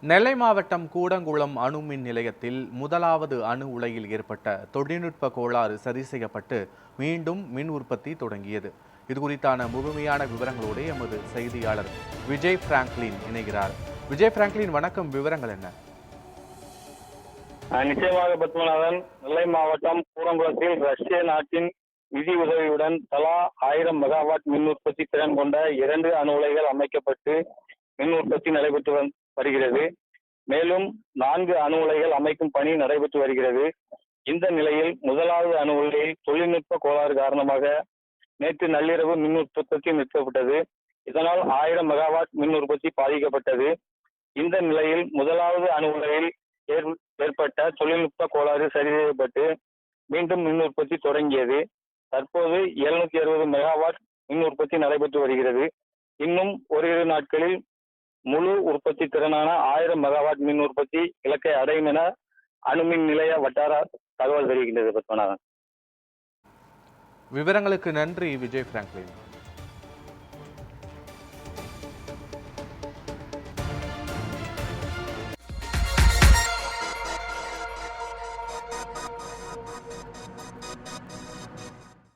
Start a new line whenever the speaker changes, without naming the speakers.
நெல்லை மாவட்டம் கூடங்குளம் அணு மின் நிலையத்தில் முதலாவது அணு உலையில் ஏற்பட்ட தொழில்நுட்ப கோளாறு சரி செய்யப்பட்டு மீண்டும் மின் உற்பத்தி தொடங்கியது. இதுகுறித்தான முழுமையான விவரங்களோடு எமது செய்தியாளர் விஜய் பிராங்க்லின் இணைகிறார். விஜய் பிராங்க்லின், வணக்கம். விவரங்கள் என்ன?
நிச்சயமாக பத்மநாதன், நெல்லை மாவட்டம் கூடங்குளத்தில் ரஷ்ய நாட்டின் நிதி உதவியுடன் தலா 1000 மெகாவாட் மின் உற்பத்தி திறன் கொண்ட 2 அணு உலைகள் அமைக்கப்பட்டு மின் உற்பத்தி நடைபெற்று வருகிறது. மேலும் 4 அணு உலைகள் அமைக்கும் பணி நடைபெற்று வருகிறது. இந்த நிலையில் முதலாவது அணு உலையில் தொழில்நுட்ப கோளாறு காரணமாக நேற்று நள்ளிரவு மின் உற்பத்தி நிறுத்தப்பட்டது. இதனால் 1000 மெகாவாட் மின் உற்பத்தி பாதிக்கப்பட்டது. இந்த நிலையில் முதலாவது அணு உலையில் ஏற்பட்ட தொழில்நுட்ப கோளாறு சரி செய்யப்பட்டு மீண்டும் மின் உற்பத்தி தொடங்கியது. தற்போது 760 மெகாவாட் மின் உற்பத்தி நடைபெற்று வருகிறது. இன்னும் ஓரிரு நாட்களில் முழு உற்பத்தி திறனான 1000 மெகாவாட் மின் உற்பத்தி இலக்கை அடையும் என அணுமின் நிலைய வட்டார தகவல் தெரிவிக்கின்றது. பத்மநாதன்,
விவரங்களுக்கு நன்றி விஜய் பிராங்க்லின்.